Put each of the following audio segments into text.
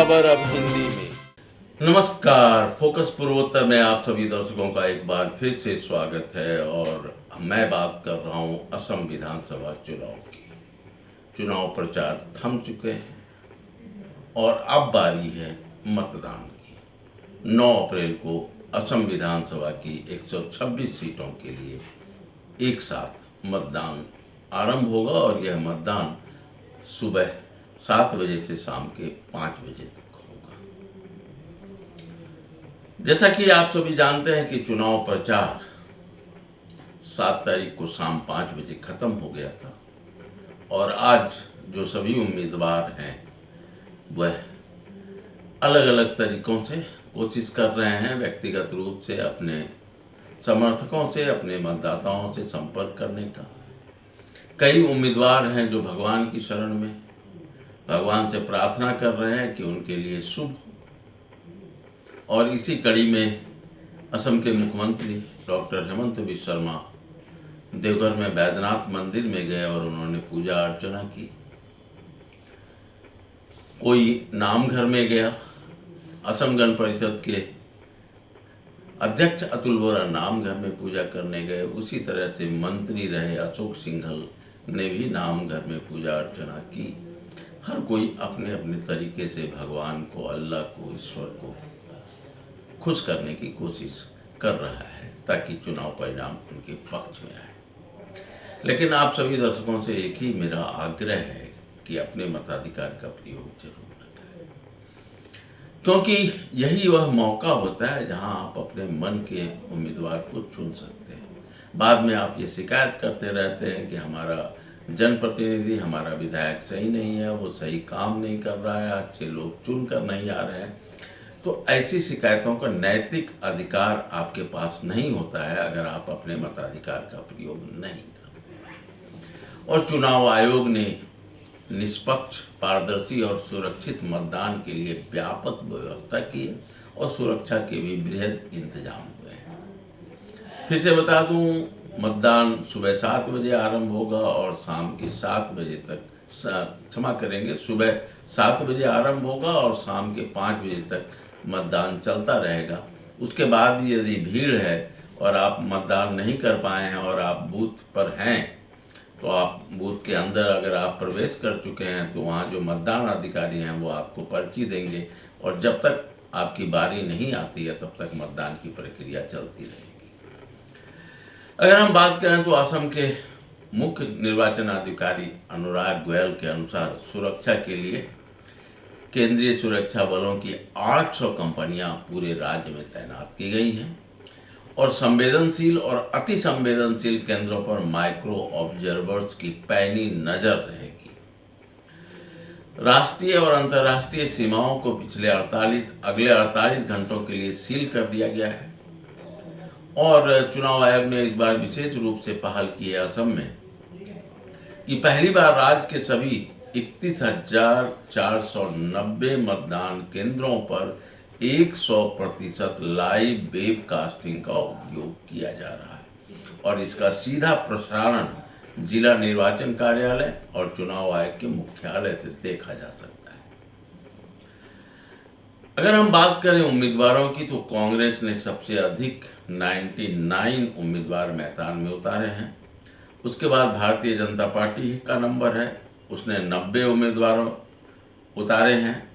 खबर अब हिंदी में। नमस्कार, फोकस पूर्वोत्तर में आप सभी दर्शकों का एक बार फिर से स्वागत है और मैं बात कर रहा हूं असम विधानसभा चुनाव की। चुनाव प्रचार थम चुके हैं और अब बारी है मतदान की। 9 अप्रैल को असम विधानसभा की 126 सीटों के लिए एक साथ मतदान आरंभ होगा और यह मतदान सुबह 7 बजे से शाम के 5 बजे तक होगा। जैसा कि आप सभी जानते हैं कि चुनाव प्रचार 7 तारीख को शाम 5 बजे खत्म हो गया था और आज जो सभी उम्मीदवार हैं वह अलग अलग तरीकों से कोशिश कर रहे हैं व्यक्तिगत रूप से अपने समर्थकों से, अपने मतदाताओं से संपर्क करने का। कई उम्मीदवार हैं जो भगवान की शरण में भगवान से प्रार्थना कर रहे हैं कि उनके लिए शुभ हो। और इसी कड़ी में असम के मुख्यमंत्री डॉक्टर हेमंत बिस्वा शर्मा देवघर में बैद्यनाथ मंदिर में गए और उन्होंने पूजा अर्चना की। कोई नाम घर में गया, असम गण परिषद के अध्यक्ष अतुल बोरा नाम घर में पूजा करने गए। उसी तरह से मंत्री रहे अशोक सिंघल ने भी नाम घर में पूजा अर्चना की। हर कोई अपने अपने तरीके से भगवान को, अल्लाह को, ईश्वर को खुश करने की कोशिश कर रहा है ताकि चुनाव परिणाम उनके पक्ष में आए। लेकिन आप सभी दर्शकों से एक ही मेरा आग्रह है कि अपने मताधिकार का प्रयोग जरूर करें, क्योंकि यही वह मौका होता है जहां आप अपने मन के उम्मीदवार को चुन सकते हैं। बाद में आप ये शिकायत करते रहते हैं कि हमारा जनप्रतिनिधि, हमारा विधायक सही नहीं है, वो सही काम नहीं कर रहा है, अच्छे लोग चुन कर नहीं आ रहे हैं। तो ऐसी शिकायतों का नैतिक अधिकार आपके पास नहीं होता है अगर आप अपने मताधिकार का प्रयोग नहीं करते हैं। और चुनाव आयोग ने निष्पक्ष, पारदर्शी और सुरक्षित मतदान के लिए व्यापक व्यवस्था की है और सुरक्षा के भी बृहद इंतजाम हुए हैं। फिर से बता दूं, मतदान सुबह 7 बजे आरंभ होगा और शाम के 7 बजे तक, क्षमा करेंगे, सुबह 7 बजे आरंभ होगा और शाम के 5 बजे तक मतदान चलता रहेगा। उसके बाद यदि भीड़ है और आप मतदान नहीं कर पाए हैं और आप बूथ पर हैं तो आप बूथ के अंदर अगर आप प्रवेश कर चुके हैं तो वहाँ जो मतदान अधिकारी हैं वो आपको पर्ची देंगे और जब तक आपकी बारी नहीं आती है तब तक मतदान की प्रक्रिया चलती रहेगी। अगर हम बात करें तो असम के मुख्य निर्वाचन अधिकारी अनुराग गोयल के अनुसार सुरक्षा के लिए केंद्रीय सुरक्षा बलों की 800 कंपनियां पूरे राज्य में तैनात की गई हैं और संवेदनशील और अति संवेदनशील केंद्रों पर माइक्रो ऑब्जर्वर्स की पैनी नजर रहेगी। राष्ट्रीय और अंतर्राष्ट्रीय सीमाओं को अगले 48 घंटों के लिए सील कर दिया गया है। और चुनाव आयोग ने इस बार विशेष रूप से पहल की है असम में कि पहली बार राज्य के सभी 31,490 मतदान केंद्रों पर 100% लाइव वेबकास्टिंग का उपयोग किया जा रहा है और इसका सीधा प्रसारण जिला निर्वाचन कार्यालय और चुनाव आयोग के मुख्यालय से देखा जा सकता है। अगर हम बात करें उम्मीदवारों की तो कांग्रेस ने सबसे अधिक 99 उम्मीदवार मैदान में उतारे हैं। उसके बाद भारतीय जनता पार्टी का नंबर है, उसने 90 उम्मीदवारों उतारे हैं।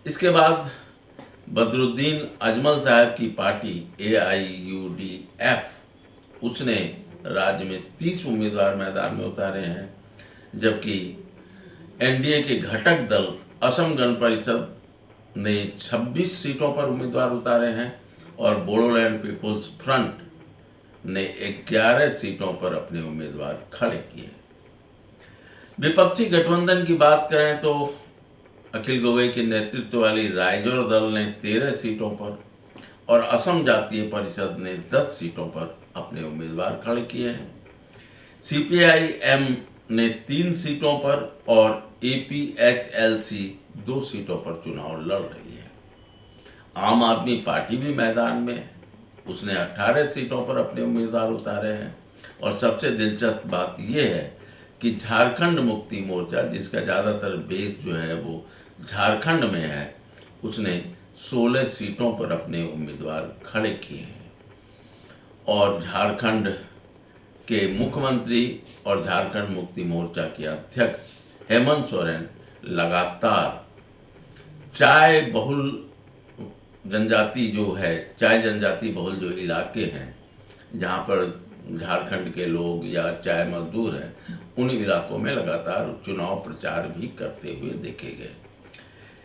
इसके बाद बदरुद्दीन अजमल साहब की पार्टी AIUDF, उसने राज्य में 30 उम्मीदवार मैदान में उतारे हैं, जबकि NDA के घटक दल असम गण परिषद ने 26 सीटों पर उम्मीदवार उतारे हैं और बोडोलैंड पीपुल्स फ्रंट ने 11 सीटों पर अपने उम्मीदवार खड़े किए। विपक्षी गठबंधन की बात करें तो अखिल गोगोई के नेतृत्व वाली राइजोर दल ने 13 सीटों पर और असम जातीय परिषद ने 10 सीटों पर अपने उम्मीदवार खड़े किए हैं। CPIM ने 3 सीटों पर और APHLC 2 सीटों पर चुनाव लड़ रही है। आम आदमी पार्टी भी मैदान में है, उसने 18 सीटों पर अपने उम्मीदवार उतारे हैं। और सबसे दिलचस्प बात यह है कि झारखंड मुक्ति मोर्चा, जिसका ज़्यादातर बेस जो है वो झारखंड में है, उसने 16 सीटों पर अपने उम्मीदवार खड़े किए हैं और झारखंड के मुख्यमंत्री और झारखंड मुक्ति मोर्चा के अध्यक्ष हेमंत सोरेन लगातार चाय जनजाति बहुल जो इलाके हैं जहाँ पर झारखंड के लोग या चाय मजदूर हैं, उन इलाकों में लगातार चुनाव प्रचार भी करते हुए देखे गए।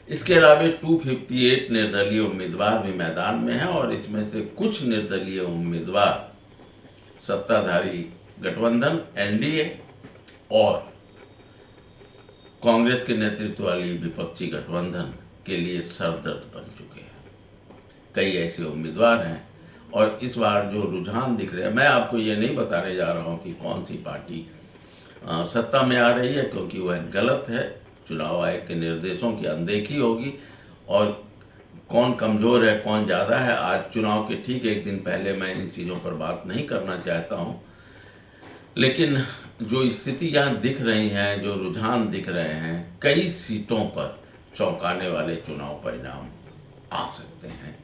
इसके अलावा 258 निर्दलीय उम्मीदवार भी मैदान में हैं और इसमें से कुछ निर्दलीय उम्मीदवार सत्ताधारी गठबंधन एनडीए और कांग्रेस के नेतृत्व वाली विपक्षी गठबंधन के लिए सरदर्द बन चुके हैं। कई ऐसे उम्मीदवार हैं और इस बार जो रुझान दिख रहे हैं, मैं आपको ये नहीं बताने जा रहा हूँ कि कौन सी पार्टी सत्ता में आ रही है, क्योंकि वह गलत है। चुनाव आयोग के निर्देशों की अनदेखी होगी और कौन कमज़ोर है कौन ज़्यादा है, आज चुनाव के ठीक एक दिन पहले मैं इन चीज़ों पर बात नहीं करना चाहता हूँ। लेकिन जो स्थिति यहाँ दिख रही हैं, जो रुझान दिख रहे हैं, कई सीटों पर चौंकाने वाले चुनाव परिणाम आ सकते हैं।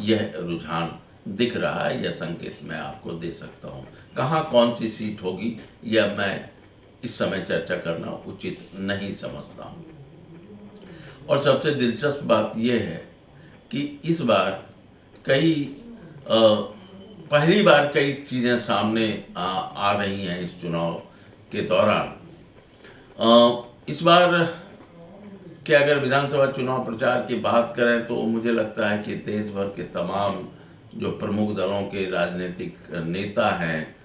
यह रुझान दिख रहा है, यह संकेत मैं आपको दे सकता हूँ। कहाँ कौन सी सीट होगी यह मैं इस समय चर्चा करना उचित नहीं समझता हूँ। और सबसे दिलचस्प बात यह है कि इस बार पहली बार कई चीज़ें सामने आ रही हैं इस चुनाव के दौरान। इस बार के अगर विधानसभा चुनाव प्रचार की बात करें तो मुझे लगता है कि देश भर के तमाम जो प्रमुख दलों के राजनीतिक नेता हैं,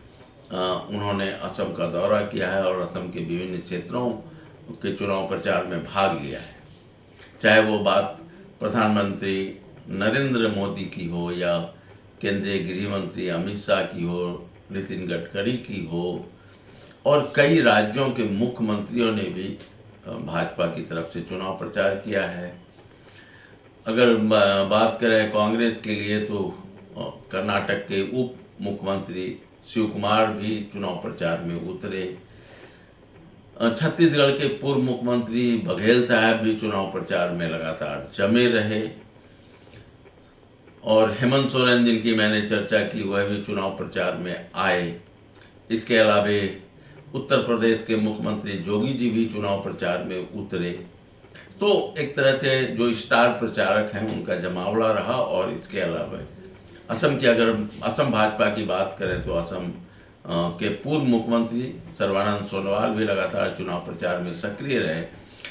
उन्होंने असम का दौरा किया है और असम के विभिन्न क्षेत्रों के चुनाव प्रचार में भाग लिया है। चाहे वो बात प्रधानमंत्री नरेंद्र मोदी की हो या केंद्रीय गृह मंत्री अमित शाह की हो, नितिन गडकरी की हो, और कई राज्यों के मुख्यमंत्रियों ने भी भाजपा की तरफ से चुनाव प्रचार किया है। अगर बात करें कांग्रेस के लिए तो कर्नाटक के उप मुख्यमंत्री शिव कुमार भी चुनाव प्रचार में उतरे। छत्तीसगढ़ के पूर्व मुख्यमंत्री बघेल साहब भी चुनाव प्रचार में लगातार जमे रहे और हेमंत सोरेन जिनकी मैंने चर्चा की वह भी चुनाव प्रचार में आए। इसके अलावा उत्तर प्रदेश के मुख्यमंत्री जोगी जी भी चुनाव प्रचार में उतरे। तो एक तरह से जो स्टार प्रचारक हैं उनका जमावड़ा रहा। और इसके अलावा असम भाजपा की बात करें तो असम के पूर्व मुख्यमंत्री सर्बानंद सोनोवाल भी लगातार चुनाव प्रचार में सक्रिय रहे।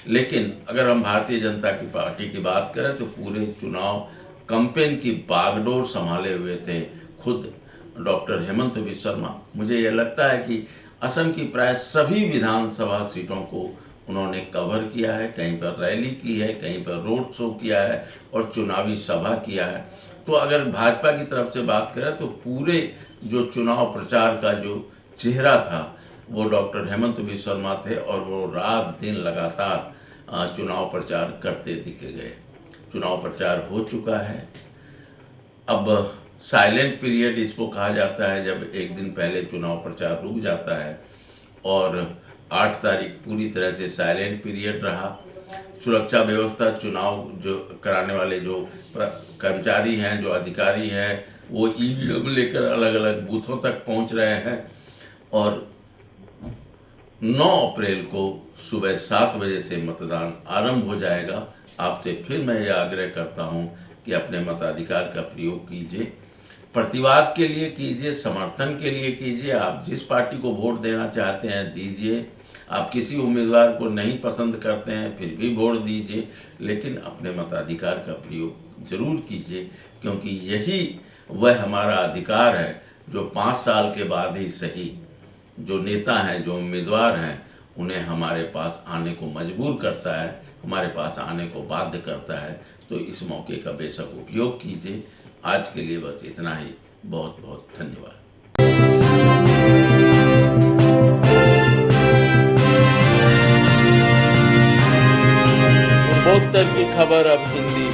लेकिन अगर हम भारतीय जनता पार्टी की बात करें तो पूरे चुनाव कैंपेन की बागडोर संभाले हुए थे खुद डॉक्टर हेमंत बिस्वा शर्मा। मुझे यह लगता है कि असम की प्राय सभी विधानसभा सीटों को उन्होंने कवर किया है, कहीं पर रैली की है, कहीं पर रोड शो किया है और चुनावी सभा किया है। तो अगर भाजपा की तरफ से बात करें तो पूरे जो चुनाव प्रचार का जो चेहरा था वो डॉक्टर हेमंत बिस्वा शर्मा थे और वो रात दिन लगातार चुनाव प्रचार करते दिखे गए। चुनाव प्रचार हो चुका है। अब साइलेंट पीरियड इसको कहा जाता है जब एक दिन पहले चुनाव प्रचार रुक जाता है और 8 तारीख पूरी तरह से साइलेंट पीरियड रहा। सुरक्षा व्यवस्था, चुनाव जो कराने वाले जो कर्मचारी हैं, जो अधिकारी हैं, वो ईवीएम लेकर अलग अलग बूथों तक पहुंच रहे हैं और 9 अप्रैल को सुबह 7 बजे से मतदान आरंभ हो जाएगा। आपसे फिर मैं यह आग्रह करता हूं कि अपने मताधिकार का प्रयोग कीजिए, प्रतिवाद के लिए कीजिए, समर्थन के लिए कीजिए। आप जिस पार्टी को वोट देना चाहते हैं दीजिए। आप किसी उम्मीदवार को नहीं पसंद करते हैं फिर भी वोट दीजिए, लेकिन अपने मताधिकार का प्रयोग जरूर कीजिए, क्योंकि यही वह हमारा अधिकार है जो 5 साल के बाद ही सही जो नेता हैं, जो उम्मीदवार हैं, उन्हें हमारे पास आने को मजबूर करता है, हमारे पास आने को बाध्य करता है। तो इस मौके का बेशक उपयोग कीजिए। आज के लिए बस इतना ही। बहुत बहुत धन्यवाद। पूर्वोत्तर की खबर अब हिंदी